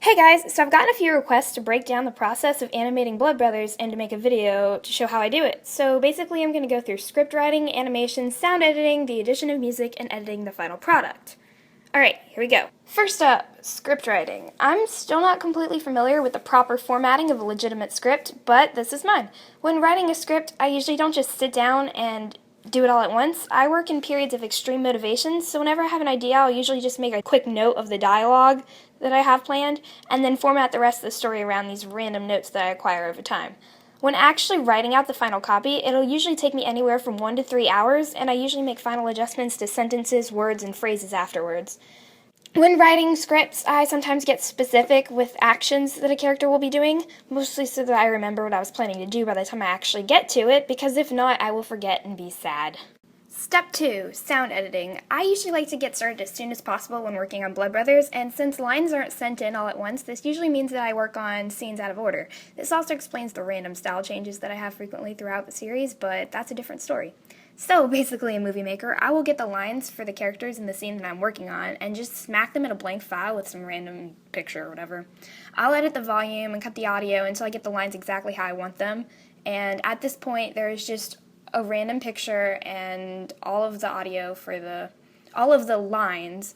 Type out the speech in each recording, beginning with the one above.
Hey guys, so I've gotten a few requests to break down the process of animating Blood Brothers and to make a video to show how I do it. So basically I'm going to go through script writing, animation, sound editing, the addition of music, and editing the final product. Alright, here we go. First up, script writing. I'm still not completely familiar with the proper formatting of a legitimate script, but this is mine. When writing a script, I usually don't just sit down and do it all at once. I work in periods of extreme motivation, so whenever I have an idea, I'll usually just make a quick note of the dialogue that I have planned, and then format the rest of the story around these random notes that I acquire over time. When actually writing out the final copy, it'll usually take me anywhere from 1 to 3 hours, and I usually make final adjustments to sentences, words, and phrases afterwards. When writing scripts, I sometimes get specific with actions that a character will be doing, mostly so that I remember what I was planning to do by the time I actually get to it, because if not, I will forget and be sad. Step 2, sound editing. I usually like to get started as soon as possible when working on Blood Brothers, and since lines aren't sent in all at once, this usually means that I work on scenes out of order. This also explains the random style changes that I have frequently throughout the series, but that's a different story. So basically in Movie Maker, I will get the lines for the characters in the scene that I'm working on and just smack them in a blank file with some random picture or whatever. I'll edit the volume and cut the audio until I get the lines exactly how I want them, and at this point there is just a random picture and all of the audio for all of the lines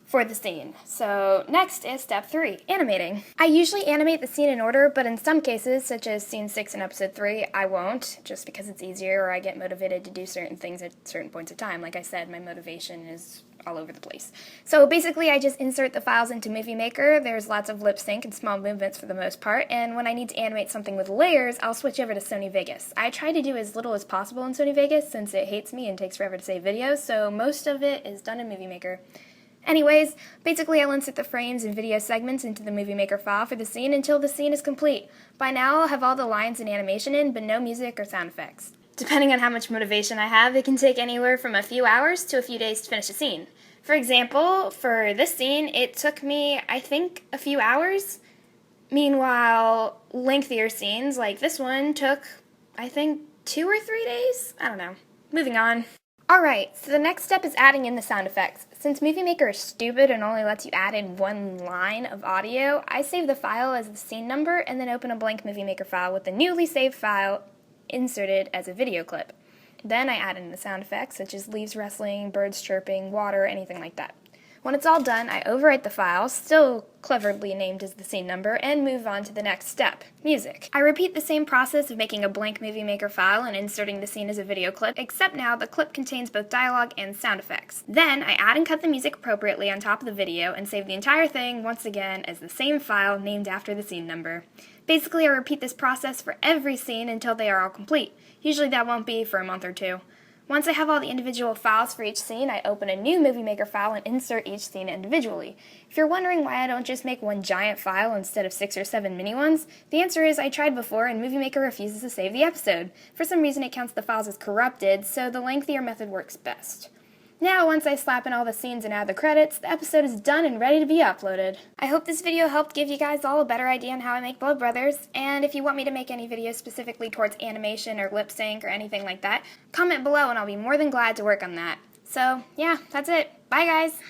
for the scene. So next is step 3, animating. I usually animate the scene in order, but in some cases, such as scene 6 in episode 3, I won't, just because it's easier or I get motivated to do certain things at certain points of time. Like I said, my motivation is all over the place. So basically I just insert the files into Movie Maker. There's lots of lip sync and small movements for the most part, and when I need to animate something with layers, I'll switch over to Sony Vegas. I try to do as little as possible in Sony Vegas since it hates me and takes forever to save videos, so most of it is done in Movie Maker. Anyways, basically I'll insert the frames and video segments into the Movie Maker file for the scene until the scene is complete. By now I'll have all the lines and animation in, but no music or sound effects. Depending on how much motivation I have, it can take anywhere from a few hours to a few days to finish a scene. For example, for this scene, it took me, I think, a few hours. Meanwhile, lengthier scenes like this one took, I think, 2 or 3 days? I don't know. Moving on. Alright, so the next step is adding in the sound effects. Since Movie Maker is stupid and only lets you add in one line of audio, I save the file as the scene number and then open a blank Movie Maker file with the newly saved file inserted as a video clip. Then I add in the sound effects, such as leaves rustling, birds chirping, water, anything like that. When it's all done, I overwrite the file, still cleverly named as the scene number, and move on to the next step, music. I repeat the same process of making a blank Movie Maker file and inserting the scene as a video clip, except now the clip contains both dialogue and sound effects. Then I add and cut the music appropriately on top of the video and save the entire thing once again as the same file named after the scene number. Basically, I repeat this process for every scene until they are all complete. Usually that won't be for a month or 2. Once I have all the individual files for each scene, I open a new Movie Maker file and insert each scene individually. If you're wondering why I don't just make one giant file instead of 6 or 7 mini ones, the answer is I tried before and Movie Maker refuses to save the episode. For some reason it counts the files as corrupted, so the lengthier method works best. Now, once I slap in all the scenes and add the credits, the episode is done and ready to be uploaded. I hope this video helped give you guys all a better idea on how I make Blood Brothers, and if you want me to make any videos specifically towards animation or lip sync or anything like that, comment below and I'll be more than glad to work on that. So, yeah, that's it. Bye guys!